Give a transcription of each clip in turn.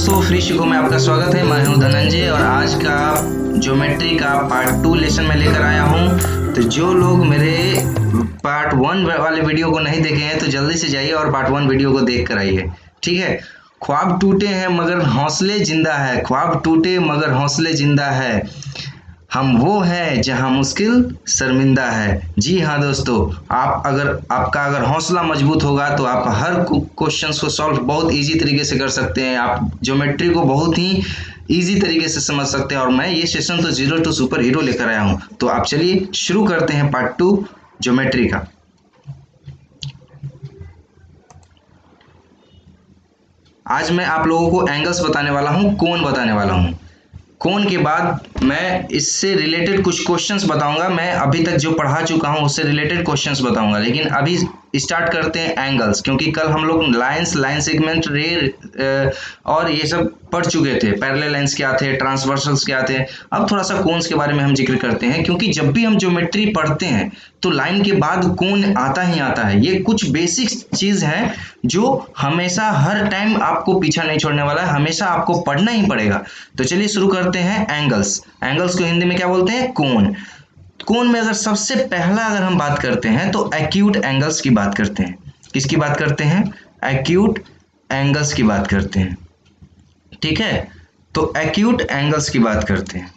दोस्तों, फ्री शिको में आपका स्वागत है। मैं हूं धनंजय और आज का ज्योमेट्री का पार्ट 2 लेसन में लेकर आया हूं। तो जो लोग मेरे पार्ट 1 वाले वीडियो को नहीं देखे हैं तो जल्दी से जाइए और पार्ट 1 वीडियो को देख कर आइए। ठीक है। ख्वाब टूटे हैं मगर हौसले जिंदा है, ख्वाब टूटे मगर हौसले जिंदा है, हम वो हैं जहां मुश्किल शर्मिंदा है। जी हाँ दोस्तों, आपका अगर हौसला मजबूत होगा तो आप हर क्वेश्चंस को सॉल्व बहुत इजी तरीके से कर सकते हैं। आप ज्योमेट्री को बहुत ही इजी तरीके से समझ सकते हैं और मैं ये सेशन तो जीरो टू सुपर हीरो लेकर आया हूं। तो आप चलिए शुरू करते हैं पार्ट 2 ज्योमेट्री का। आज मैं आप लोगों को एंगल्स बताने वाला हूं, कोण बताने वाला हूं। कोण के बाद मैं इससे रिलेटेड कुछ क्वेश्चंस बताऊंगा। मैं अभी तक जो पढ़ा चुका हूं उससे रिलेटेड क्वेश्चंस बताऊंगा, लेकिन अभी स्टार्ट करते हैं एंगल्स, क्योंकि कल हम लोग लाइन सेगमेंट, रे और ये सब पढ़ चुके थे। पैरेलल लाइंस क्या थे, ट्रांसवर्सल्स क्या थे। अब थोड़ा सा कोन्स के बारे में हम जिक्र करते हैं, क्योंकि जब भी हम ज्योमेट्री पढ़ते हैं तो लाइन के बाद कोण आता ही आता है। ये कुछ बेसिक चीज है जो हमेशा हर टाइम आपको पीछा नहीं छोड़ने वाला है, हमेशा आपको पढ़ना ही पड़ेगा। तो चलिए शुरू करते हैं एंगल्स। एंगल्स को हिंदी में क्या बोलते हैं? कोण। कोण में अगर सबसे पहला अगर हम बात करते हैं तो एक्यूट एंगल्स की बात करते हैं। किसकी बात करते हैं? एक्यूट एंगल्स की बात करते हैं। ठीक है, तो एक्यूट एंगल्स की बात करते हैं।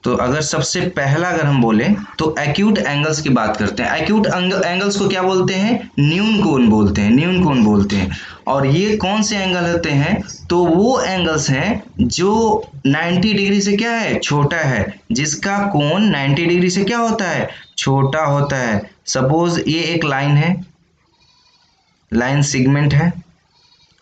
तो अगर सबसे पहला अगर हम बोले तो एक्यूट एंगल्स की बात करते हैं। एक्यूट एंगल्स को क्या बोलते हैं? न्यून कोण बोलते हैं, न्यून कोण बोलते हैं। और ये कौन से एंगल होते हैं? तो वो एंगल्स हैं जो 90 डिग्री से क्या है? छोटा है। जिसका कोण 90 डिग्री से क्या होता है? छोटा होता है। सपोज ये एक लाइन है, लाइन सेगमेंट है,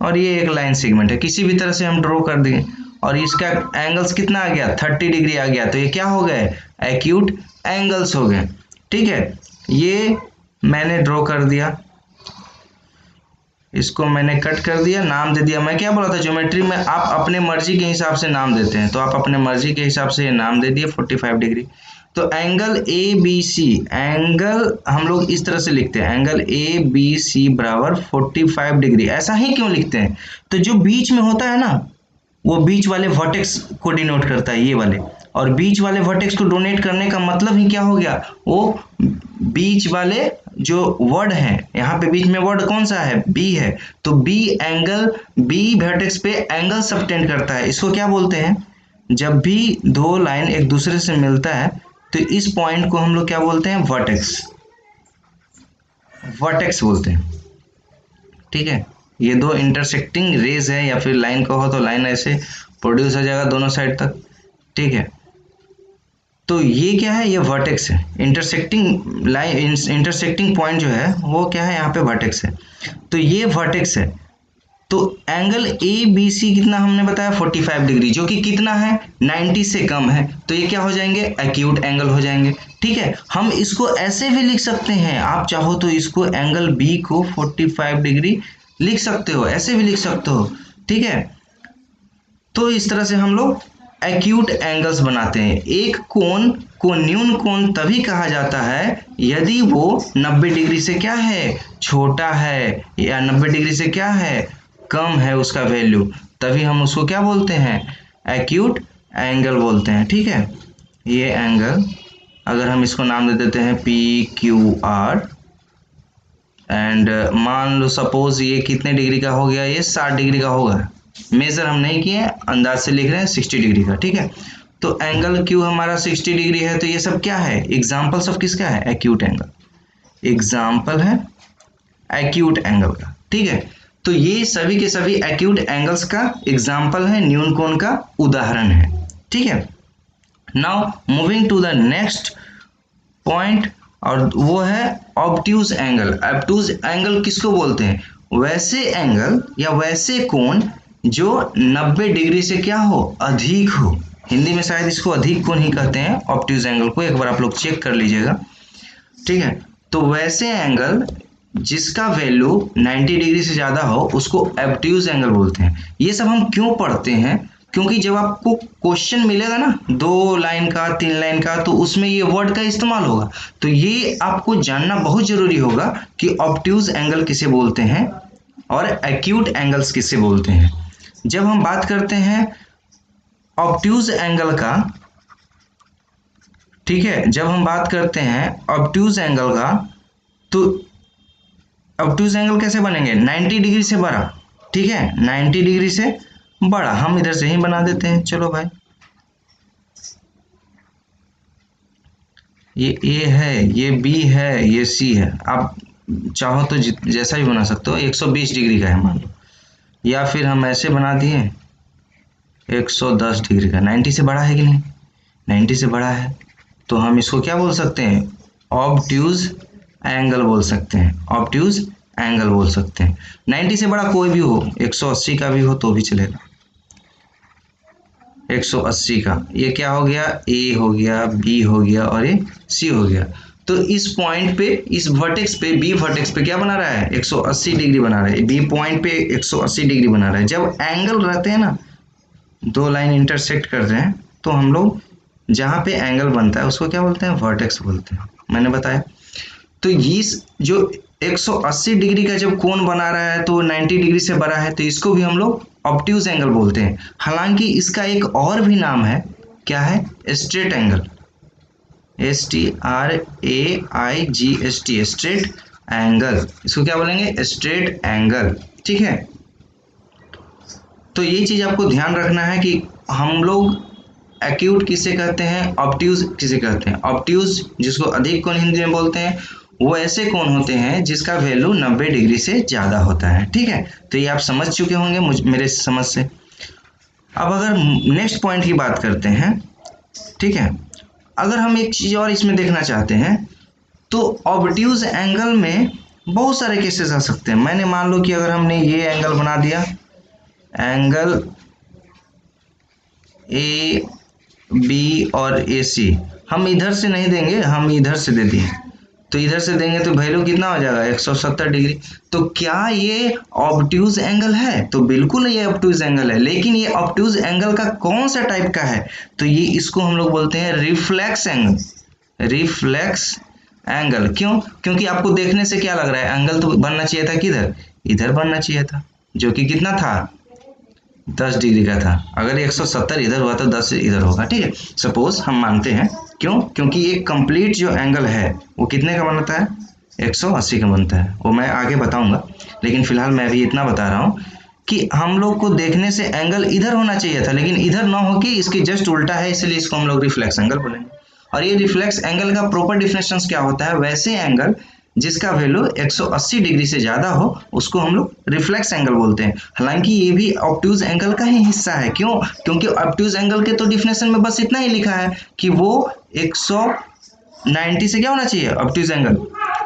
और ये एक लाइन सेगमेंट है। किसी भी तरह से हम ड्रॉ कर देंगे और इसका एंगल्स कितना आ गया? 30 डिग्री आ गया। तो ये क्या हो गए? एक्यूट एंगल्स हो गए। ठीक है, ये मैंने ड्रॉ कर दिया, इसको मैंने कट कर दिया, नाम दे दिया। मैं क्या बोला था ज्योमेट्री में आप अपने मर्जी के हिसाब से नाम देते हैं, तो आप अपने मर्जी के हिसाब से ये नाम दे दिए 45 डिग्री। तो angle A B C, angle हम लोग इस तरह से लिखते हैं, एंगल ए बी सी बराबर 45 डिग्री। ऐसा ही क्यों लिखते हैं? तो जो बीच में होता है ना, वो बीच वाले वर्टेक्स को डिनोट करता है, ये वाले। और बीच वाले वर्टेक्स को डोनेट करने का मतलब ही क्या हो गया? वो बीच वाले जो वर्ड है, यहाँ पे बीच में वर्ड कौन सा है? बी है। तो बी एंगल, बी वर्टेक्स पे एंगल सबटेंड करता है। इसको क्या बोलते हैं? जब भी दो लाइन एक दूसरे से मिलता है तो इस पॉइंट को हम लोग क्या बोलते हैं? वर्टेक्स, वर्टेक्स बोलते हैं। ठीक है, ये दो इंटरसेक्टिंग रेज है, या फिर लाइन कहो तो लाइन ऐसे प्रोड्यूस हो जाएगा दोनों साइड तक। ठीक है, तो ये क्या है? ये वर्टेक्स है। इंटरसेक्टिंग लाइन, इंटरसेक्टिंग पॉइंट जो है वो क्या है? यहाँ पे वर्टेक्स है। तो ये वर्टेक्स है। तो एंगल ए बी सी कितना हमने बताया? 45 डिग्री, जो कि कितना है? 90 से कम है। तो ये क्या हो जाएंगे? एक्यूट एंगल हो जाएंगे। ठीक है, हम इसको ऐसे भी लिख सकते हैं, आप चाहो तो इसको एंगल बी को 45 डिग्री लिख सकते हो, ऐसे भी लिख सकते हो। ठीक है, तो इस तरह से हम लोग एक्यूट एंगल्स बनाते हैं। एक कोण को न्यून कोण तभी कहा जाता है यदि वो 90 डिग्री से क्या है? छोटा है, या 90 डिग्री से क्या है? कम है उसका वैल्यू, तभी हम उसको क्या बोलते हैं? एक्यूट एंगल बोलते हैं। ठीक है, ये एंगल अगर हम इसको नाम दे देते हैं पी क्यू आर, एंड मान लो सपोज ये कितने डिग्री का हो गया? ये 60 डिग्री का होगा। मेजर हम नहीं किए, अंदाज से लिख रहे हैं 60 डिग्री का। ठीक है, तो एंगल क्यू हमारा 60 डिग्री है। तो ये सब क्या है? एग्जाम्पल्स ऑफ किसका है? Acute angle. एग्जाम्पल है एक्यूट एंगल का। ठीक है, तो ये सभी के सभी एक्यूट एंगल्स का एग्जाम्पल है, न्यून कोण का उदाहरण है। ठीक है, now moving to the next point, और वो है ऑब्ट्यूज एंगल। ऑब्ट्यूज एंगल किसको बोलते हैं? वैसे एंगल या वैसे कोण जो 90 डिग्री से क्या हो? अधिक हो। हिंदी में शायद इसको अधिक कोण ही कहते हैं, ऑब्ट्यूज एंगल को। एक बार आप लोग चेक कर लीजिएगा। ठीक है, तो वैसे एंगल जिसका वैल्यू 90 डिग्री से ज्यादा हो उसको ऑब्ट्यूज एंगल बोलते हैं। ये सब हम क्यों पढ़ते हैं? क्योंकि जब आपको क्वेश्चन मिलेगा ना 2 लाइन का, 3 लाइन का, तो उसमें ये वर्ड का इस्तेमाल होगा। तो ये आपको जानना बहुत जरूरी होगा कि ऑब्ट्यूज एंगल किसे बोलते हैं और एक्यूट एंगल्स किसे बोलते हैं। जब हम बात करते हैं ऑब्ट्यूज एंगल का, ठीक है, जब हम बात करते हैं ऑब्ट्यूज एंगल का, तो ऑब्ट्यूज एंगल कैसे बनेंगे, 90 डिग्री से बड़ा, ठीक है, 90 डिग्री से बड़ा। हम इधर से ही बना देते हैं, चलो भाई, ये ए है, ये बी है, ये सी है। आप चाहो तो जैसा भी बना सकते हो। 120 डिग्री का है मान लो, या फिर हम ऐसे बना दिए 110 डिग्री का। 90 से बड़ा है कि नहीं, 90 से बड़ा है, तो हम इसको क्या बोल सकते हैं, ऑब्ट्यूज एंगल बोल सकते हैं, ऑब्ट्यूज एंगल बोल सकते हैं। 90 से बड़ा कोई भी हो, 180 का भी हो तो भी चलेगा। 180 का, ये क्या हो गया, ए हो गया, बी हो गया और ये सी हो गया। तो इस पॉइंट पे, इस वर्टेक्स पे, बी वर्टेक्स पे क्या बना रहा है, 180 डिग्री बना रहा है। बी पॉइंट पे 180 डिग्री बना रहा है। जब एंगल रहते हैं ना, दो लाइन इंटरसेक्ट कर रहे हैं, तो हम लोग जहाँ पे एंगल बनता है उसको क्या बोलते हैं, वर्टेक्स बोलते हैं, मैंने बताया। तो इस जो 180 डिग्री का जब कोण बना रहा है तो 90 डिग्री से बड़ा है, तो इसको भी हम लोग ऑब्ट्यूज एंगल बोलते हैं। हालांकि इसका एक और भी नाम है, क्या है, straight angle, STRAIGST, straight angle, इसको क्या बोलेंगे, स्ट्रेट एंगल, ठीक है। तो ये चीज आपको ध्यान रखना है कि हम लोग एक्यूट किसे कहते हैं, ऑब्ट्यूज किसे कहते हैं। ऑब्ट्यूज जिसको अधिक कोण हिंदी में बोलते हैं, वो ऐसे कोण होते हैं जिसका वैल्यू 90 डिग्री से ज़्यादा होता है, ठीक है। तो ये आप समझ चुके होंगे मेरे समझ से। अब अगर नेक्स्ट पॉइंट की बात करते हैं, ठीक है, अगर हम एक चीज़ और इसमें देखना चाहते हैं, तो ऑब्ट्यूज एंगल में बहुत सारे केसेस आ सकते हैं। मैंने मान लो कि अगर हमने ये एंगल बना दिया, एंगल ए बी और ए सी, हम इधर से नहीं देंगे, हम इधर से दे दिए, तो इधर से देंगे तो वैल्यू कितना हो जाएगा, 170 डिग्री। तो क्या ये ऑब्ट्यूज एंगल है, तो बिल्कुल ये ऑब्ट्यूज एंगल है। लेकिन ये ऑब्ट्यूज एंगल का कौन सा टाइप का है, तो ये इसको हम लोग बोलते हैं रिफ्लेक्स एंगल, रिफ्लेक्स एंगल। क्यों, क्योंकि आपको देखने से क्या लग रहा है, एंगल तो बनना चाहिए था किधर, इधर बनना चाहिए था, जो कि कितना था, 10 डिग्री का था। अगर 170 इधर हुआ तो 10 इधर होगा, ठीक है, सपोज हम मानते हैं। क्यों, क्योंकि ये कंप्लीट जो एंगल है वो कितने का बनता है, 180 का बनता है। वो मैं आगे बताऊंगा, लेकिन फिलहाल मैं अभी इतना बता रहा हूँ कि हम लोग को देखने से एंगल इधर होना चाहिए था, लेकिन इधर ना हो के इसके जस्ट उल्टा है, इसलिए इसको हम लोग रिफ्लेक्स एंगल बोलेंगे। और ये रिफ्लेक्स एंगल का प्रॉपर डिफिनेशन क्या होता है, वैसे एंगल जिसका वैल्यू 180 डिग्री से ज़्यादा हो उसको हम लोग रिफ्लेक्स एंगल बोलते हैं। हालांकि ये भी ऑब्ट्यूज एंगल का ही हिस्सा है। क्यों, क्योंकि ऑब्ट्यूज एंगल के तो डिफिनेशन में बस इतना ही लिखा है कि वो 190 से क्या होना चाहिए, ऑब्ट्यूज एंगल।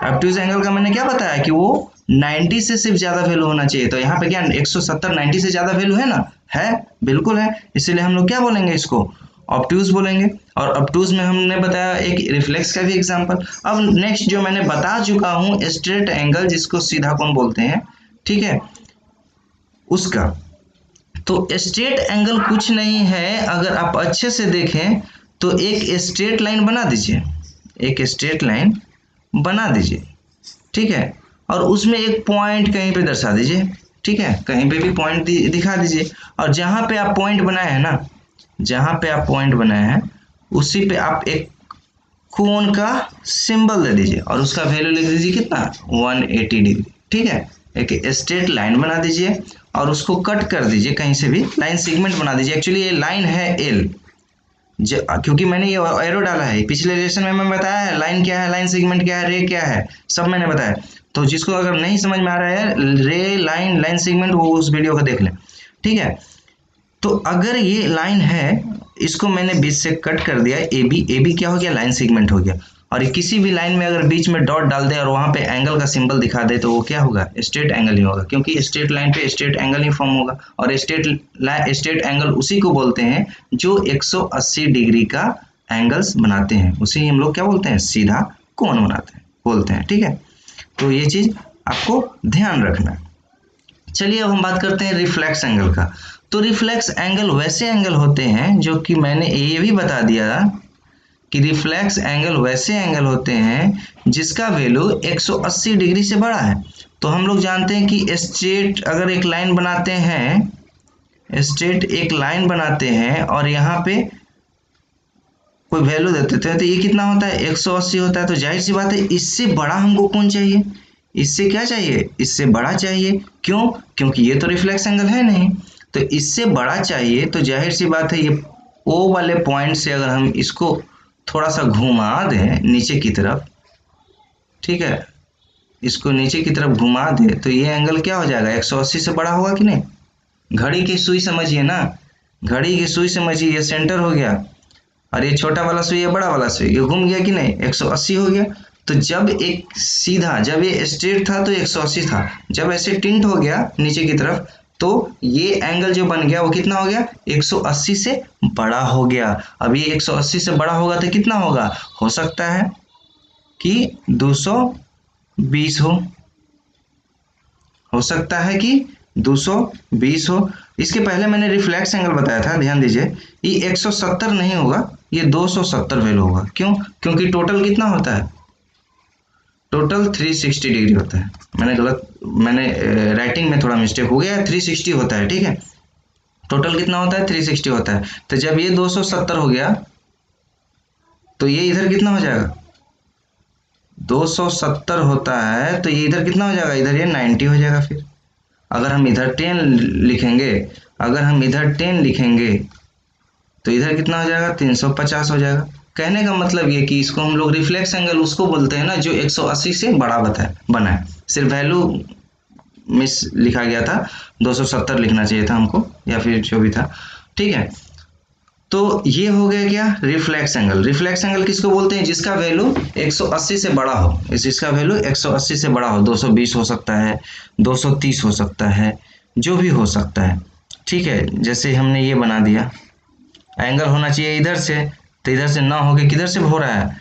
ऑब्ट्यूज एंगल का मैंने क्या बताया कि वो 90 से सिर्फ ज़्यादा वैल्यू होना चाहिए। तो यहाँ पे क्या 170 90 से ज़्यादा वैल्यू है ना, है, बिल्कुल है, इसीलिए हम लोग क्या बोलेंगे, इसको ऑब्ट्यूज बोलेंगे। और ऑब्ट्यूज में हमने बताया एक रिफ्लेक्स का भी एग्जांपल। अब नेक्स्ट जो मैंने बता चुका हूँ, स्ट्रेट एंगल जिसको सीधा कोण बोलते हैं, ठीक है, उसका। तो स्ट्रेट एंगल कुछ नहीं है, अगर आप अच्छे से देखें तो एक स्ट्रेट लाइन बना दीजिए, एक स्ट्रेट लाइन बना दीजिए, ठीक है, और उसमें एक पॉइंट कहीं पे दर्शा दीजिए, ठीक है, कहीं पे भी पॉइंट दिखा दीजिए। और जहां पे आप पॉइंट बनाए हैं ना, जहां पे आप पॉइंट बनाए हैं उसी पे आप एक कोण का सिंबल दे दीजिए और उसका वैल्यू लिख दीजिए कितना, 180 डिग्री, ठीक है। एक स्ट्रेट लाइन बना दीजिए और उसको कट कर दीजिए, कहीं से भी लाइन सेगमेंट बना दीजिए। एक्चुअली ये लाइन है एल, क्योंकि मैंने ये एरो डाला है, पिछले लेसन में मैं बताया है लाइन क्या है, लाइन सेगमेंट क्या है, रे क्या है, सब मैंने बताया। तो जिसको अगर नहीं समझ में आ रहा है रे, लाइन, लाइन सेगमेंट, वो उस वीडियो को देख लें, ठीक है। तो अगर ये लाइन है, इसको मैंने बीच से कट कर दिया, ए बी क्या हो गया, लाइन सेगमेंट हो गया। और किसी भी लाइन में अगर बीच में डॉट डाल दे और वहां पे एंगल का सिंबल दिखा दे तो वो क्या होगा, स्ट्रेट एंगल ही होगा, क्योंकि स्ट्रेट लाइन पे स्ट्रेट एंगल ही फॉर्म होगा। और स्ट्रेट एंगल उसी को बोलते हैं जो 180 डिग्री का एंगल्स बनाते हैं, उसे हम लोग क्या बोलते हैं, सीधा कोण बनाते हैं बोलते हैं, ठीक है। तो ये चीज आपको ध्यान रखना है। चलिए अब हम बात करते हैं रिफ्लेक्स एंगल का। तो रिफ्लेक्स एंगल वैसे एंगल होते हैं, जो कि मैंने ये भी बता दिया कि रिफ्लेक्स एंगल वैसे एंगल होते हैं जिसका वैल्यू 180 डिग्री से बड़ा है। तो हम लोग जानते हैं कि स्ट्रेट अगर एक लाइन बनाते हैं, स्ट्रेट एक लाइन बनाते हैं और यहाँ पे कोई वैल्यू देते थे, तो ये कितना होता है 180 होता है। तो जाहिर सी बात है इससे बड़ा हमको कौन चाहिए, इससे क्या चाहिए, इससे बड़ा चाहिए। क्यों, क्योंकि ये तो रिफ्लेक्स एंगल है नहीं, तो इससे बड़ा चाहिए। तो जाहिर सी बात है ये ओ वाले पॉइंट से अगर हम इसको थोड़ा सा घुमा दें नीचे की तरफ, ठीक है, इसको नीचे की तरफ घुमा दे तो ये एंगल क्या हो जाएगा, 180 से बड़ा होगा कि नहीं। घड़ी की सुई समझिए ना, घड़ी की सुई समझिए, ये सेंटर हो गया और ये छोटा वाला सुई है, बड़ा वाला सुई, ये घूम गया कि नहीं, 180 हो गया। तो जब एक सीधा, जब ये स्ट्रेट था तो 180 था, जब ऐसे टिंट हो गया नीचे की तरफ तो ये एंगल जो बन गया वो कितना हो गया, 180 से बड़ा हो गया। अब ये 180 से बड़ा होगा तो कितना होगा, हो सकता है कि 220 हो सकता है कि 220 हो। इसके पहले मैंने रिफ्लेक्स एंगल बताया था, ध्यान दीजिए, ये 170 नहीं होगा, ये 270 वैल्यू होगा। क्यों, क्योंकि टोटल कितना होता है, टोटल 360 डिग्री होता है। मैंने राइटिंग में थोड़ा मिस्टेक हो गया, 360 होता है, ठीक है। टोटल कितना होता है, 360 होता है। तो जब ये 270 हो गया तो ये इधर कितना हो जाएगा, 270 होता है तो ये इधर कितना हो जाएगा, इधर ये 90 हो जाएगा। फिर अगर हम इधर 10 लिखेंगे, अगर हम इधर 10 लिखेंगे तो इधर कितना हो जाएगा, 350 हो जाएगा। कहने का मतलब ये कि इसको हम लोग रिफ्लेक्स एंगल उसको बोलते हैं ना जो 180 से बड़ा बना है। सिर्फ वैल्यू मिस लिखा गया था, 270 लिखना चाहिए था हमको, या फिर जो भी था, ठीक है। तो ये हो गया क्या, रिफ्लेक्स एंगल। रिफ्लेक्स एंगल किसको बोलते हैं, जिसका वैल्यू 180 से बड़ा हो, इसका वैल्यू 180 से बड़ा हो, 220 हो सकता है, 230 हो सकता है, जो भी हो सकता है, ठीक है। जैसे हमने ये बना दिया, एंगल होना चाहिए इधर से, तो इधर से ना होके किधर से हो रहा है,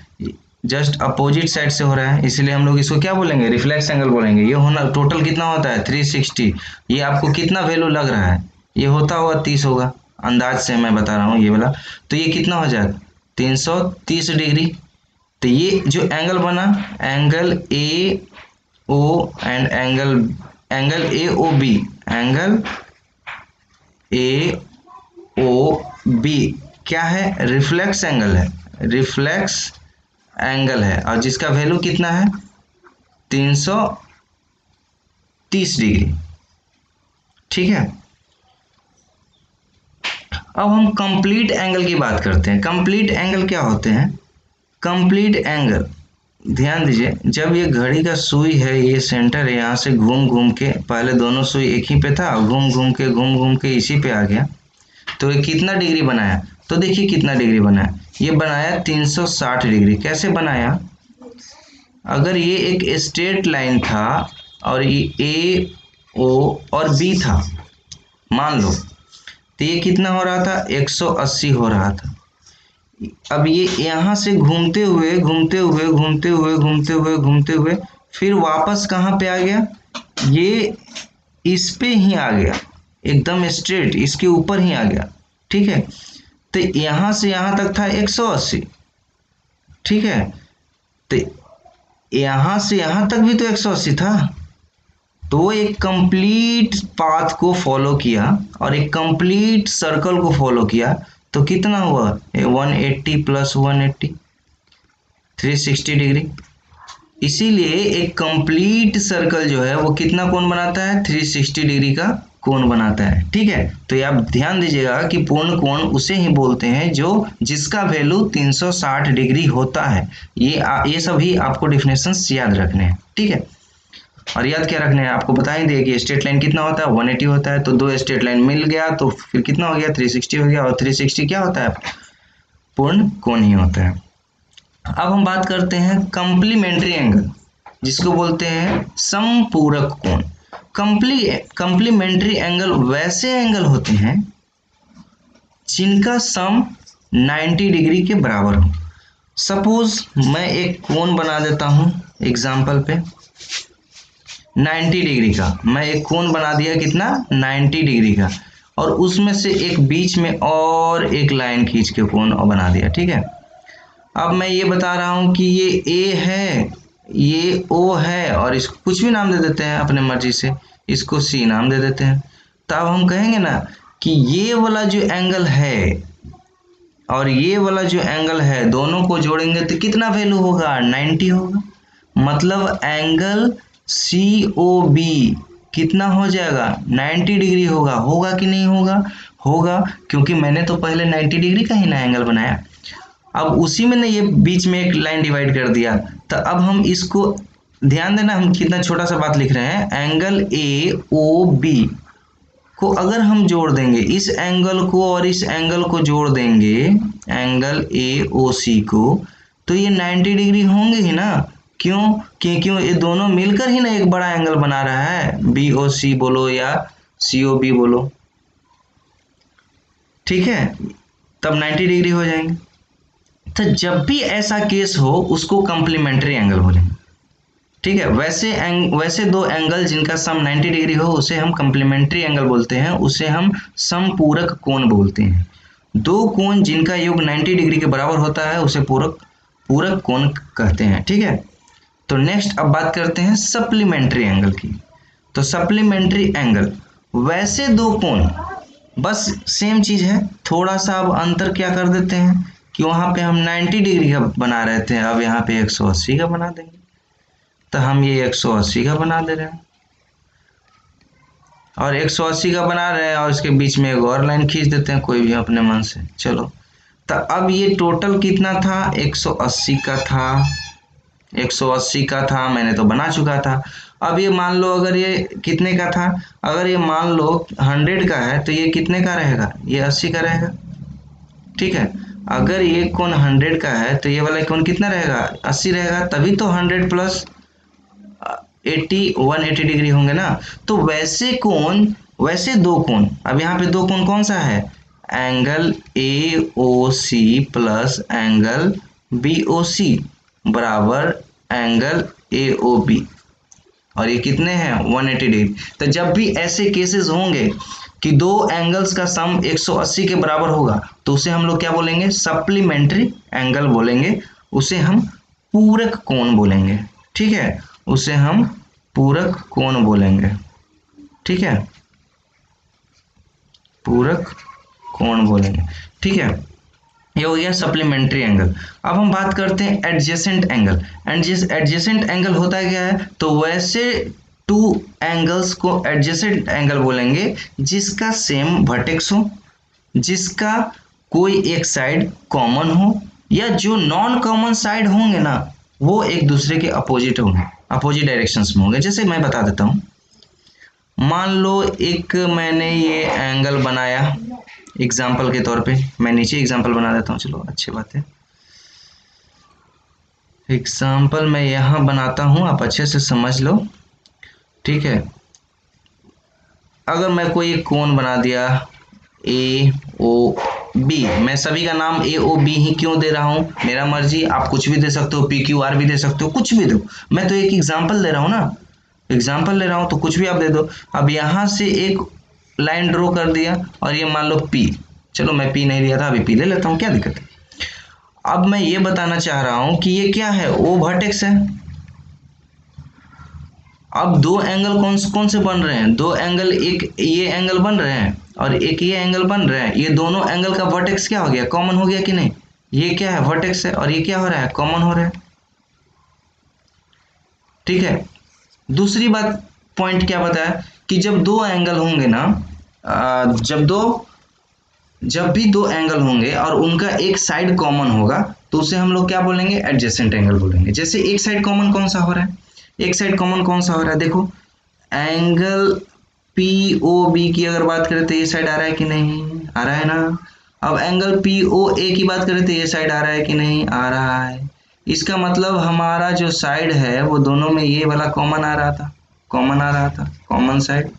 जस्ट अपोजिट साइड से हो रहा है, इसलिए हम लोग इसको क्या बोलेंगे, रिफ्लेक्स एंगल बोलेंगे। ये होना टोटल कितना होता है 360। ये आपको कितना वैल्यू लग रहा है, ये होता होगा 30 होगा, अंदाज से मैं बता रहा हूँ ये वाला। तो ये कितना हो जाएगा 330 डिग्री। तो ये जो एंगल बना, angle A O and angle A O B, angle A O B क्या है, रिफ्लेक्स एंगल है, रिफ्लेक्स एंगल है, और जिसका वैल्यू कितना है 330 डिग्री, ठीक है। अब हम कंप्लीट एंगल की बात करते हैं। कंप्लीट एंगल क्या होते हैं, कंप्लीट एंगल, ध्यान दीजिए, जब ये घड़ी का सुई है, ये सेंटर है, यहाँ से घूम घूम के, पहले दोनों सुई एक ही पे था, घूम घूम के इसी पे आ गया, तो ये कितना डिग्री बनाया, तो देखिए कितना डिग्री बनाया, ये बनाया 360 डिग्री। कैसे बनाया, अगर ये एक स्ट्रेट लाइन था और ये ए ओ और बी था, मान लो, तो ये कितना हो रहा था 180 हो रहा था। अब ये यहाँ से घूमते हुए फिर वापस कहाँ पे आ गया, ये इस पे ही आ गया, एकदम स्ट्रेट इसके ऊपर ही आ गया, ठीक है। तो यहाँ से यहाँ तक था 180, ठीक है। तो यहाँ से यहाँ तक भी तो 180 था, तो वो एक कंप्लीट पाथ को फॉलो किया और एक कंप्लीट सर्कल को फॉलो किया, तो कितना हुआ 180 प्लस 180, 360 डिग्री। इसीलिए एक कंप्लीट सर्कल जो है वो कितना कोण बनाता है, 360 डिग्री का कोण बनाता है, ठीक है। तो ये आप ध्यान दीजिएगा कि पूर्ण कोण उसे ही बोलते हैं जो जिसका वैल्यू 360 डिग्री होता है। ये सभी आपको डिफिनेशंस याद रखने हैं, ठीक है। और याद क्या रखने हैं, आपको बता ही दिए कि स्ट्रेट लाइन कितना होता है 180 होता है, तो दो स्ट्रेट लाइन मिल गया तो फिर कितना हो गया 360 हो गया, और 360 क्या होता है, पूर्ण कोण ही होता है। अब हम बात करते हैं कंप्लीमेंट्री एंगल, जिसको बोलते हैं समपूरक कोण। कंप्लीमेंट्री एंगल वैसे एंगल होते हैं जिनका सम 90 डिग्री के बराबर हो। सपोज मैं एक कोण बना देता हूं एग्जाम्पल पे 90 डिग्री का, मैं एक कोण बना दिया कितना 90 डिग्री का, और उसमें से एक बीच में और एक लाइन खींच के कोण बना दिया, ठीक है। अब मैं ये बता रहा हूं कि ये ए है, ये ओ है, और इसको कुछ भी नाम दे देते हैं अपने मर्जी से, इसको सी नाम दे देते हैं। तो अब हम कहेंगे ना कि ये वाला जो एंगल है और ये वाला जो एंगल है दोनों को जोड़ेंगे तो कितना वैल्यू होगा, 90 होगा। मतलब एंगल सी ओ बी कितना हो जाएगा, 90 डिग्री होगा। होगा कि नहीं होगा, होगा, क्योंकि मैंने तो पहले 90 डिग्री का ही ना एंगल बनाया। अब उसी में ना ये बीच में एक लाइन डिवाइड कर दिया, तो अब हम इसको ध्यान देना, हम कितना छोटा सा बात लिख रहे हैं। एंगल ए ओ बी को अगर हम जोड़ देंगे, इस एंगल को और इस एंगल को जोड़ देंगे, एंगल ए ओ सी को, तो ये 90 डिग्री होंगे ही ना। क्यों, क्यों ये दोनों मिलकर ही ना एक बड़ा एंगल बना रहा है, बी ओ सी बोलो या सी ओ बी बोलो, ठीक है, तब 90 डिग्री हो जाएंगे। तो जब भी ऐसा केस हो उसको कंप्लीमेंट्री एंगल बोलेंगे, ठीक है। वैसे दो एंगल जिनका सम 90 डिग्री हो उसे हम कंप्लीमेंट्री एंगल बोलते हैं, उसे हम समपूरक कोण बोलते हैं। दो कोण जिनका योग 90 डिग्री के बराबर होता है उसे पूरक कोण कहते हैं, ठीक है। तो नेक्स्ट अब बात करते हैं सप्लीमेंट्री एंगल की। तो सप्लीमेंट्री एंगल वैसे दो कोण, बस सेम चीज है, थोड़ा सा अब अंतर क्या कर देते हैं कि वहां पे हम 90 डिग्री का बना रहे थे, अब यहाँ पे 180 का बना देंगे। तो हम ये 180 का बना दे रहे हैं और 180 का बना रहे हैं और इसके बीच में एक और लाइन खींच देते हैं कोई भी अपने मन से। चलो, तो अब ये टोटल कितना था, 180 का था, 180 का था, मैंने तो बना चुका था। अब ये मान लो अगर ये कितने का था, अगर ये मान लो 100 का है तो ये कितने का रहेगा, ये 80 का रहेगा, ठीक है। अगर ये कोण 100 का है तो ये वाला कोण कितना रहेगा, 80 रहेगा, तभी तो 100 प्लस 80 180 डिग्री होंगे ना। तो वैसे दो कोण, अब यहाँ पे दो कोण कौन सा है, angle A O C plus angle B O C बराबर एंगल ए ओ बी, और ये कितने हैं, 180 डिग्री। तो जब भी ऐसे केसेस होंगे कि दो एंगल्स का सम 180 के बराबर होगा तो उसे हम लोग क्या बोलेंगे, सप्लीमेंट्री एंगल बोलेंगे, उसे हम पूरक कोण बोलेंगे, ठीक है, उसे हम पूरक कोण बोलेंगे, ठीक है, पूरक कोण बोलेंगे, ठीक है। ये हो गया सप्लीमेंट्री एंगल। अब हम बात करते हैं एडजेसेंट एंगल। एडजेसेंट एंगल होता क्या है, तो वैसे टू एंगल्स को एडजेसेंट एंगल बोलेंगे जिसका सेम वर्टेक्स हो, जिसका कोई एक साइड कॉमन हो, या जो नॉन कॉमन साइड होंगे ना वो एक दूसरे के अपोजिट होंगे, अपोजिट डायरेक्शंस में होंगे। जैसे मैं बता देता हूँ, मान लो एक मैंने ये एंगल बनाया एग्जाम्पल के तौर पे, मैं नीचे एग्जाम्पल बना देता हूँ, चलो अच्छी बात है। एग्जाम्पल मैं यहाँ बनाता हूँ, आप अच्छे से समझ लो, ठीक है। अगर मैं कोई एक कोण बना दिया ए ओ बी, मैं सभी का नाम ए ओ बी ही क्यों दे रहा हूँ, मेरा मर्जी, आप कुछ भी दे सकते हो, पी क्यू आर भी दे सकते हो, कुछ भी दो, मैं तो एक एग्जाम्पल दे रहा हूँ ना, एग्जाम्पल ले रहा हूँ तो कुछ भी आप दे दो। अब यहाँ से एक लाइन ड्रॉ कर दिया और ये मान लो पी, चलो मैं पी नहीं दिया था, अभी पी ले लेता हूँ, क्या दिक्कत है। अब मैं ये बताना चाह रहा हूँ कि ये क्या है, ओ वर्टेक्स है। अब दो एंगल कौन कौन से बन रहे हैं, दो एंगल, एक ये एंगल बन रहे हैं और एक ये एंगल बन रहे हैं, ये दोनों एंगल का वर्टेक्स क्या हो गया, कॉमन हो गया कि नहीं, ये क्या है, वर्टेक्स है, और ये क्या हो रहा है, कॉमन हो रहा है, ठीक है। दूसरी बात, पॉइंट क्या बताया कि जब दो एंगल होंगे ना, जब भी दो एंगल होंगे और उनका एक साइड कॉमन होगा तो उसे हम लोग क्या बोलेंगे, एडजेसेंट एंगल बोलेंगे। जैसे एक साइड कॉमन कौन सा हो रहा है, एक साइड कॉमन कौन सा हो रहा है, देखो एंगल पी ओ बी की अगर बात करें तो ये साइड आ रहा है कि नहीं, आ रहा है ना। अब एंगल पी ओ ए की बात करें तो ये साइड आ रहा है कि नहीं, आ रहा है। इसका मतलब हमारा जो साइड है वो दोनों में ये वाला कॉमन आ रहा था, कॉमन आ रहा था, कॉमन साइड,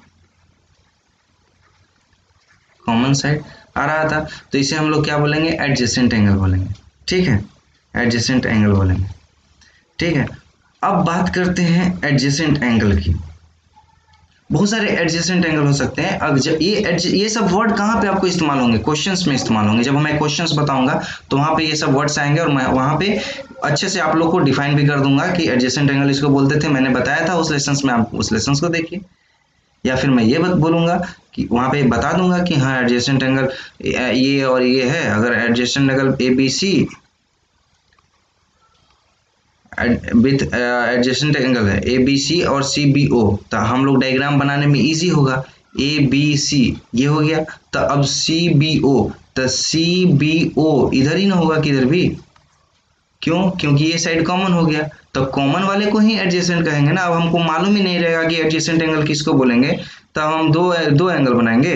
कॉमन साइड आ रहा था, तो इसे हम लोग क्या बोलेंगे, एडजेसेंट एंगल बोलेंगे, ठीक है, एडजेसेंट एंगल बोलेंगे, ठीक है। अब बात करते हैं एडजेसेंट एंगल की। बहुत सारे एडजेसेंट एंगल हो सकते हैं। अब जब ये सब वर्ड कहाँ पे आपको इस्तेमाल होंगे, क्वेश्चंस में इस्तेमाल होंगे। जब मैं क्वेश्चंस बताऊंगा तो वहां पे ये सब वर्ड्स आएंगे और मैं वहां पे अच्छे से आप लोग को डिफाइन भी कर दूंगा कि एडजेसेंट एंगल इसको बोलते थे, मैंने बताया था उस लेसन में, आप उस लेसन को देखिए, या फिर मैं ये बोलूंगा कि वहाँ पे बता दूंगा कि हाँ एडजेसेंट एंगल ये और ये है। अगर adjacent angle A B C with adjacent angle है ए बी सी और सी बी ओ, तो हम लोग डायग्राम बनाने में इजी होगा। ए बी सी ये हो गया, तो अब सी बी ओ, तो सी बी ओ इधर ही ना होगा किधर भी, क्यों? क्योंकि ये साइड कॉमन हो गया, तो कॉमन वाले को ही एडजेसेंट कहेंगे ना। अब हमको मालूम ही नहीं रहेगा कि एडजेसेंट एंगल किसको बोलेंगे, तो हम दो दो एंगल बनाएंगे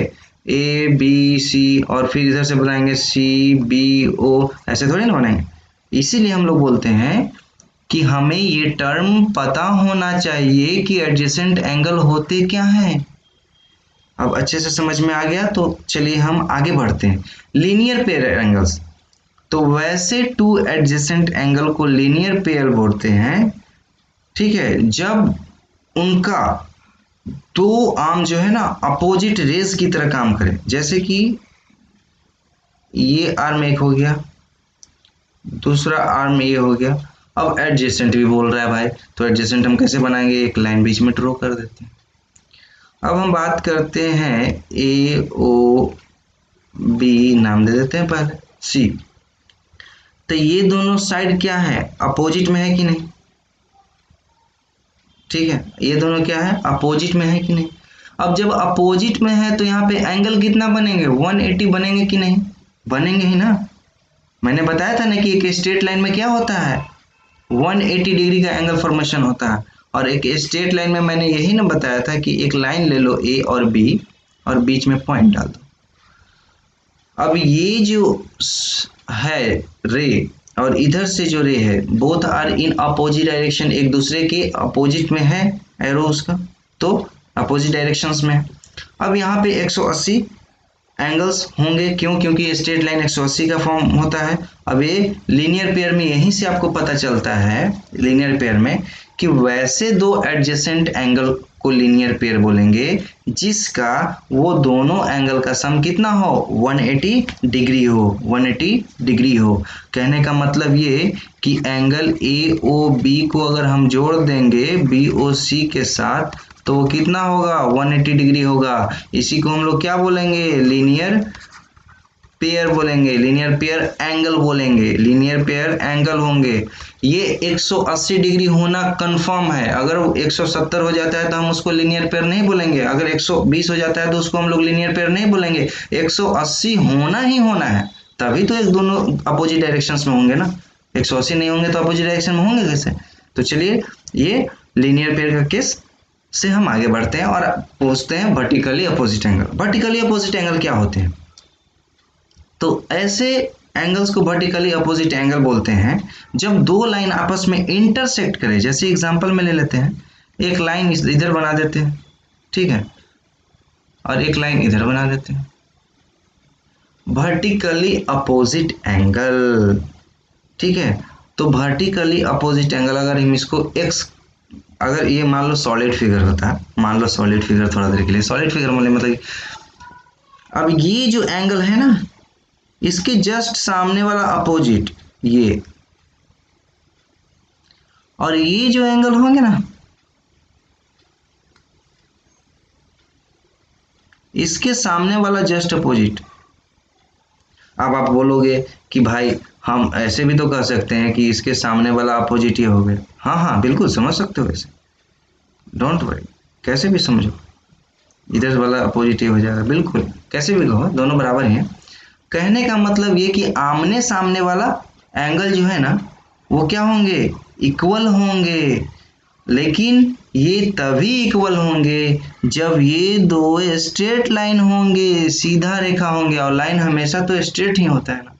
ए बी सी और फिर इधर से बनाएंगे सी बी ओ, ऐसे थोड़ी ना बनाएंगे। इसीलिए हम लोग बोलते हैं कि हमें ये टर्म पता होना चाहिए कि एडजेसेंट एंगल होते क्या हैं। अब अच्छे से समझ में आ गया, तो चलिए हम आगे बढ़ते हैं। लीनियर पेयर एंगल्स, तो वैसे टू एडजेसेंट एंगल को लीनियर पेयर बोलते हैं, ठीक है, जब उनका दो आर्म जो है ना अपोजिट रेज की तरह काम करे। जैसे कि ये आर्म एक हो गया, दूसरा आर्म ये हो गया। अब एडजेसेंट भी बोल रहा है भाई, तो एडजेसेंट हम कैसे बनाएंगे? एक लाइन बीच में ड्रॉ कर देते हैं। अब हम बात करते हैं ए ओ बी, नाम दे देते हैं पहले सी। तो ये दोनों साइड क्या है? अपोजिट में है कि नहीं? ठीक है, ये दोनों क्या है? अपोजिट में है कि नहीं? अब जब अपोजिट में है तो यहाँ पे एंगल कितना बनेंगे? 180 बनेंगे कि नहीं? बनेंगे ही ना। मैंने बताया था ना कि एक स्ट्रेट लाइन में क्या होता है, 180 डिग्री का एंगल फॉर्मेशन होता है। और एक स्ट्रेट लाइन में मैंने यही ना बताया था कि एक लाइन ले लो ए और बी और बीच में पॉइंट डाल दो। अब ये जो है रे और इधर से जो रे है, both are in opposite direction, एक दूसरे के अपोजिट में है एरो उसका, तो अपोजिट डायरेक्शंस में है। अब यहाँ पे 180 एंगल्स होंगे, क्यों? क्योंकि स्ट्रेट लाइन 180 का फॉर्म होता है। अब ये लीनियर पेयर में यहीं से आपको पता चलता है, लीनियर पेयर में, कि वैसे दो एडजेसेंट एंगल को लीनियर पेयर बोलेंगे जिसका वो दोनों एंगल का सम कितना हो? 180 डिग्री हो, 180 डिग्री हो। कहने का मतलब ये कि एंगल ए ओ बी को अगर हम जोड़ देंगे बी ओ सी के साथ, तो वो कितना होगा? 180 डिग्री होगा। इसी को हम लोग क्या बोलेंगे? लीनियर पेयर बोलेंगे, लीनियर पेयर एंगल बोलेंगे, लीनियर पेयर एंगल होंगे। ये 180 डिग्री होना कंफर्म है। अगर 170 हो जाता है तो हम उसको लीनियर पेयर नहीं बोलेंगे, अगर 120 हो जाता है तो उसको हम लोग लीनियर पेयर नहीं बोलेंगे। 180 होना ही होना है, तभी तो एक दोनों अपोजिट डायरेक्शंस में होंगे ना। 180 नहीं होंगे तो अपोजिट डायरेक्शन में होंगे कैसे? तो चलिए ये लीनियर पेयर का केस से हम आगे बढ़ते हैं और पूछते हैं vertically opposite angle. Vertically opposite angle क्या होते हैं? तो ऐसे एंगल्स को वर्टिकली अपोजिट एंगल बोलते हैं जब दो लाइन आपस में इंटरसेक्ट करें। जैसे एग्जांपल में ले लेते हैं, एक लाइन इधर बना देते हैं, ठीक है, और एक लाइन इधर बना देते हैं, वर्टिकली अपोजिट एंगल, ठीक है। तो वर्टिकली अपोजिट एंगल, अगर हम इसको एक्स, अगर ये मान लो सॉलिड फिगर होता है, मान लो सॉलिड फिगर, थोड़ा देर के लिए सॉलिड फिगर मतलब अब ये जो एंगल है ना, इसके जस्ट सामने वाला अपोजिट ये, और ये जो एंगल होंगे ना, इसके सामने वाला जस्ट अपोजिट। अब आप बोलोगे कि भाई हम ऐसे भी तो कह सकते हैं कि इसके सामने वाला अपोजिट ही हो गया। हाँ हाँ बिल्कुल समझ सकते हो ऐसे, डोंट वरी, कैसे भी समझो, इधर वाला अपोजिट ही हो जाएगा, बिल्कुल कैसे भी कहो, दोनों बराबर ही हैं। कहने का मतलब ये कि आमने सामने वाला एंगल जो है ना, वो क्या होंगे? इक्वल होंगे। लेकिन ये तभी इक्वल होंगे जब ये दो स्ट्रेट लाइन होंगे, सीधा रेखा होंगे, और लाइन हमेशा तो स्ट्रेट ही होता है ना,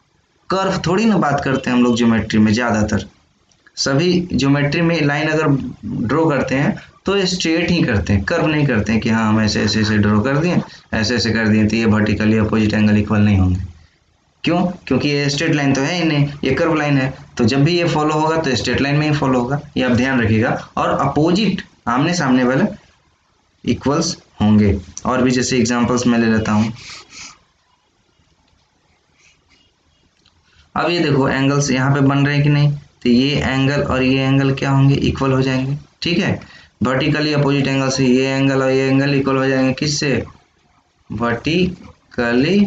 कर्व थोड़ी ना बात करते हैं हम लोग ज्योमेट्री में। ज़्यादातर सभी ज्योमेट्री में लाइन अगर ड्रॉ करते हैं तो स्ट्रेट ही करते हैं, कर्व नहीं करते हैं कि हाँ हम ऐसे ऐसे ऐसे ड्रॉ कर दिए, ऐसे ऐसे कर दिए, तो ये वर्टिकली अपोजिट एंगल इक्वल नहीं होंगे। क्यों? क्योंकि ये स्ट्रेट लाइन तो है ही नहीं, ये कर्व लाइन है, तो जब भी ये फॉलो होगा तो स्ट्रेट लाइन में ही फॉलो होगा, ये आप ध्यान रखिएगा। और अपोजिट, आमने सामने वाले इक्वल्स होंगे। और भी जैसे एग्जांपल्स मैं ले लेता हूँ। अब ये देखो एंगल्स यहाँ पे बन रहे हैं कि नहीं, तो ये एंगल और ये एंगल क्या होंगे? इक्वल हो जाएंगे, ठीक है। वर्टिकली अपोजिट एंगल से ये एंगल और ये एंगल इक्वल हो जाएंगे, किससे? Vertically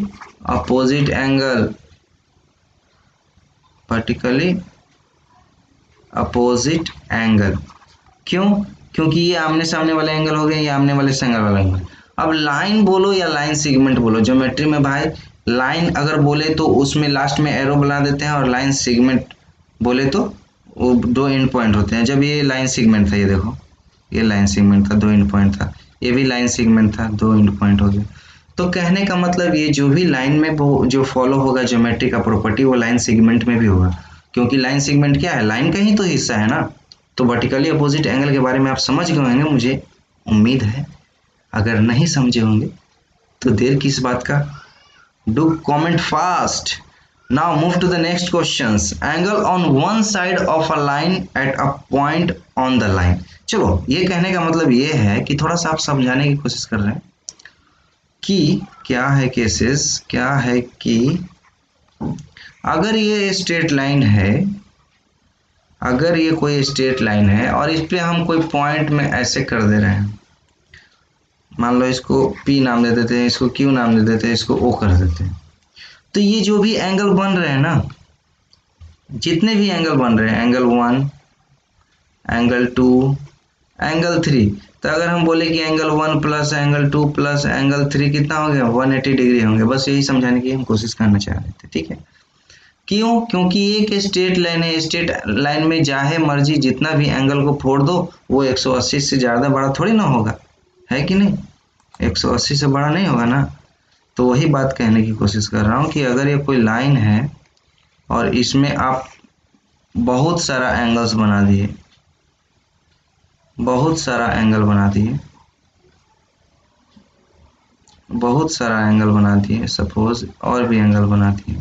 opposite angle, vertically opposite angle. क्यों? क्योंकि ये आमने सामने वाले एंगल हो गए, ये आमने वाले से एंगल वाला एंगल। अब लाइन बोलो या लाइन सेगमेंट बोलो, ज्योमेट्री में भाई लाइन अगर बोले तो उसमें लास्ट में एरो बना देते हैं, और लाइन सेगमेंट बोले तो वो दो एंड पॉइंट होते हैं। जब ये लाइन सेगमेंट था, ये देखो ये लाइन सेगमेंट था, दो एंड पॉइंट था, ये भी लाइन सेगमेंट था, दो एंड पॉइंट हो गए। तो कहने का मतलब ये जो भी लाइन में वो जो फॉलो होगा ज्योमेट्री का प्रॉपर्टी, वो लाइन सेगमेंट में भी होगा, क्योंकि लाइन सेगमेंट क्या है, लाइन का ही तो हिस्सा है ना। तो वर्टिकली अपोजिट एंगल के बारे में आप समझ गए होंगे, मुझे उम्मीद है। अगर नहीं समझे होंगे तो देर किस बात का, do comment fast. Now move to the next questions. Angle on one side of a line at a point on the line. चलो, ये कहने का मतलब ये है कि थोड़ा सा आप समझाने की कोशिश कर रहे हैं कि क्या है केसेस, क्या है कि अगर ये स्ट्रेट लाइन है, अगर ये कोई स्ट्रेट लाइन है और इस पे हम कोई पॉइंट में ऐसे कर दे रहे हैं, मान लो इसको P नाम दे देते हैं, इसको Q नाम दे देते हैं, इसको O कर देते हैं। तो ये जो भी एंगल बन रहे हैं ना, जितने भी एंगल बन रहे हैं, एंगल 1, एंगल 2, एंगल 3, तो अगर हम बोले कि angle 1 plus angle 2 plus angle 3 कितना हो गया, 180 डिग्री होंगे। बस यही समझाने की हम कोशिश करना चाह रहे थे, ठीक है। क्यों? क्योंकि एक स्ट्रेट लाइन है, स्ट्रेट लाइन में चाहे मर्जी जितना भी एंगल को फोड़ दो, वो 180 से ज़्यादा बड़ा थोड़ी ना होगा, है कि नहीं? 180 से बड़ा नहीं होगा ना। तो वही बात कहने की कोशिश कर रहा हूँ कि अगर ये कोई लाइन है और इसमें आप बहुत सारा एंगल्स बना दिए, बहुत सारा एंगल बना दिए, बहुत सारा एंगल बना दिए, सपोज और भी एंगल बना दिए।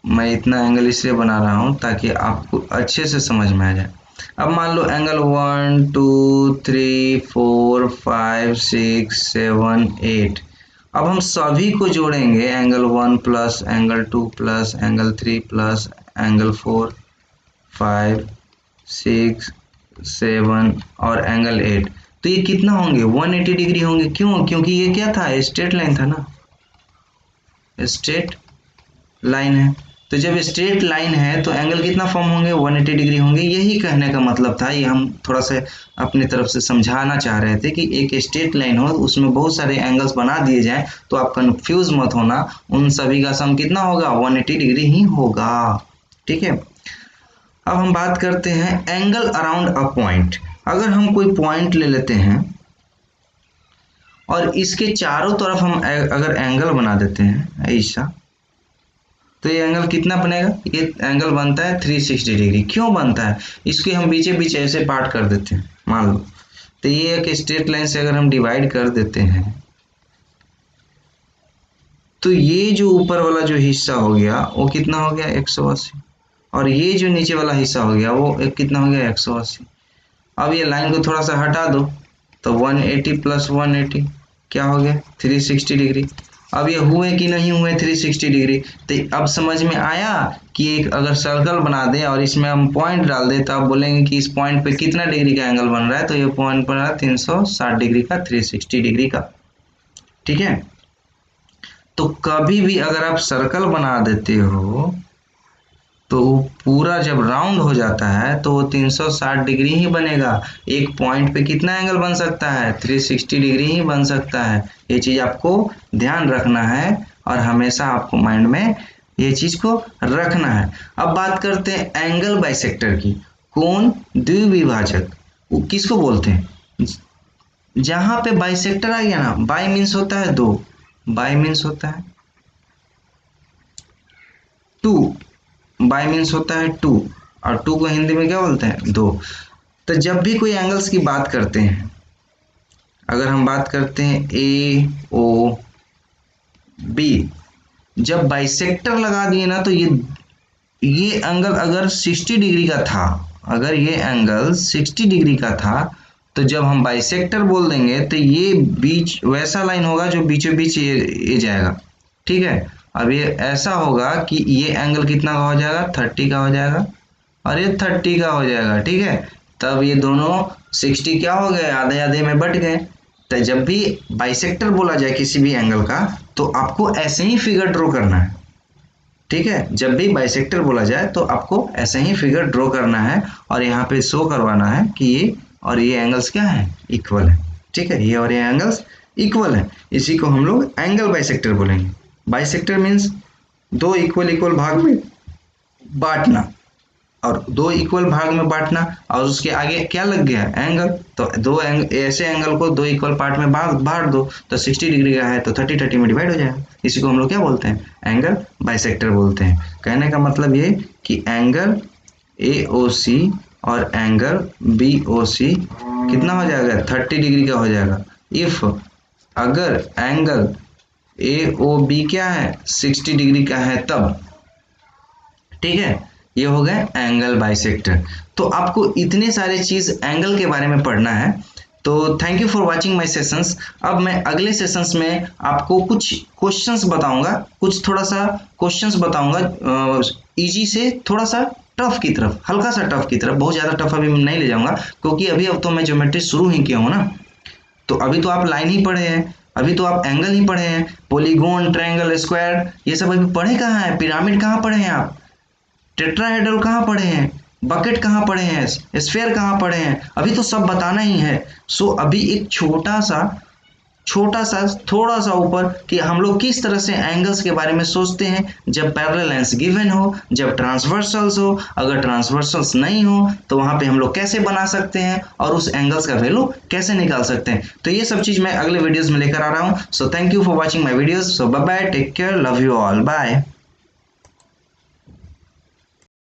मैं इतना एंगल इसलिए बना रहा हूँ ताकि आपको अच्छे से समझ में आ जाए। अब मान लो एंगल 1 2 3 4 5 6 7 8। अब हम सभी को जोड़ेंगे, angle 1 plus angle 2 plus angle 3 plus angle 4 5 6 7 और एंगल 8। तो ये कितना होंगे, 180 डिग्री होंगे। क्यों? क्योंकि ये क्या था, स्ट्रेट लाइन था ना, स्ट्रेट लाइन है। तो जब स्ट्रेट लाइन है तो एंगल कितना फॉर्म होंगे, 180 डिग्री होंगे। यही कहने का मतलब था, ये हम थोड़ा सा अपनी तरफ से समझाना चाह रहे थे कि एक स्ट्रेट लाइन हो, उसमें बहुत सारे एंगल्स बना दिए जाएं, तो आप कंफ्यूज मत होना, उन सभी का सम कितना होगा, 180 डिग्री ही होगा, ठीक है। अब हम बात करते हैं एंगल अराउंड अ पॉइंट। अगर हम कोई पॉइंट ले लेते हैं और इसके चारों तरफ हम अगर एंगल बना देते हैं ऐसा, तो ये एंगल कितना बनेगा, ये एंगल बनता है 360 डिग्री। क्यों बनता है, इसके हम बीचे बीच ऐसे पार्ट कर देते हैं, मान लो। तो ये एक स्ट्रेट लाइन से अगर हम डिवाइड कर देते हैं, तो ये जो ऊपर वाला जो हिस्सा हो गया वो कितना हो गया, 180, और ये जो नीचे वाला हिस्सा हो गया वो कितना हो गया, 180। अब ये लाइन को थोड़ा सा हटा दो, तो 180 प्लस 180 क्या हो गया, 360 डिग्री। अब ये हुए कि नहीं हुए 360 डिग्री, तो अब समझ में आया कि एक अगर सर्कल बना दे और इसमें हम पॉइंट डाल दे, तो आप बोलेंगे कि इस पॉइंट पे कितना डिग्री का एंगल बन रहा है, तो ये पॉइंट बन रहा है 360 डिग्री का, 360 डिग्री का, ठीक है। तो कभी भी अगर आप सर्कल बना देते हो तो पूरा जब राउंड हो जाता है तो वो 360 डिग्री ही बनेगा। एक पॉइंट पे कितना एंगल बन सकता है, 360 डिग्री ही बन सकता है। ये चीज आपको ध्यान रखना है और हमेशा आपको माइंड में ये चीज को रखना है। अब बात करते हैं एंगल बाइसेक्टर की। कोण द्विविभाजक वो किसको बोलते हैं, जहां पे बाइसेक्टर आ गया ना, बाई मीन्स होता है दो, बाई मीन्स होता है टू, बाई मीन्स होता है टू, और टू को हिंदी में क्या बोलते हैं, दो। तो जब भी कोई एंगल्स की बात करते हैं, अगर हम बात करते हैं ए ओ बी, जब बाइसेक्टर लगा दिए ना, तो ये एंगल अगर 60 डिग्री का था, अगर ये एंगल 60 डिग्री का था, तो जब हम बाइसेक्टर बोल देंगे तो ये बीच वैसा लाइन होगा जो बीचों बीच ये जाएगा, ठीक है। अब ये ऐसा होगा कि ये एंगल कितना का हो जाएगा, 30 का हो जाएगा, और ये 30 का हो जाएगा, ठीक है। तब ये दोनों 60 क्या हो गए, आधे आधे में बट गए। तो जब भी बाइसेक्टर बोला जाए किसी भी एंगल का तो आपको ऐसे ही फिगर ड्रॉ करना है, ठीक है। जब भी बाइसेक्टर बोला जाए तो आपको ऐसे ही फिगर ड्रॉ करना है और यहाँ पे शो करवाना है कि ये और ये एंगल्स क्या है, इक्वल है, ठीक है। ये और ये एंगल्स इक्वल है, इसी को हम लोग एंगल बाइसेक्टर बोलेंगे। बाइसेक्टर मीन्स दो इक्वल इक्वल भाग में बांटना, और दो इक्वल भाग में बांटना और उसके आगे क्या लग गया, एंगल। तो दो ऐसे एंगल को दो इक्वल पार्ट में बांट दो, तो 60 डिग्री का है तो 30 में डिवाइड हो जाएगा। इसी को हम लोग क्या बोलते हैं, एंगल बाइसेक्टर बोलते हैं। कहने का मतलब ये कि एंगल AOC और एंगल BOC कितना हो जाएगा, 30 डिग्री का हो जाएगा। इफ अगर एंगल AOB क्या है, 60 डिग्री का है तब, ठीक है। ये हो गए एंगल बाइसेक्टर। तो आपको इतने सारे चीज एंगल के बारे में पढ़ना है। तो thank you for watching my sessions. अब मैं अगले सेशंस में आपको कुछ क्वेश्चंस बताऊंगा, कुछ थोड़ा सा क्वेश्चंस बताऊंगा इजी से थोड़ा सा टफ की तरफ, हल्का सा टफ की तरफ, बहुत ज्यादा टफ अभी मैं नहीं ले जाऊंगा, क्योंकि अभी अब तो मैं ज्योमेट्री शुरू ही किया हूँ ना। तो अभी तो आप लाइन ही पढ़े हैं, अभी तो आप एंगल ही पढ़े हैं, पॉलीगोन, ट्रायंगल, स्क्वायर, ये सब अभी पढ़े कहाँ है, पिरामिड कहाँ पढ़े हैं आप, टेट्राहेड्रल कहाँ पढ़े हैं, बकेट कहाँ पढ़े हैं, स्फेयर कहाँ पढ़े हैं, अभी तो सब बताना ही है। सो अभी एक छोटा सा थोड़ा सा ऊपर कि हम लोग किस तरह से एंगल्स के बारे में सोचते हैं जब पैरेलल लाइंस गिवन हो, जब ट्रांसवर्सल्स हो, अगर ट्रांसवर्सल्स नहीं हो तो वहां पे हम लोग कैसे बना सकते हैं और उस एंगल्स का वैल्यू कैसे निकाल सकते हैं। तो ये सब चीज मैं अगले वीडियोस में लेकर आ रहा हूँ। So thank you for watching my videos. So bye bye, take care, love you all, bye.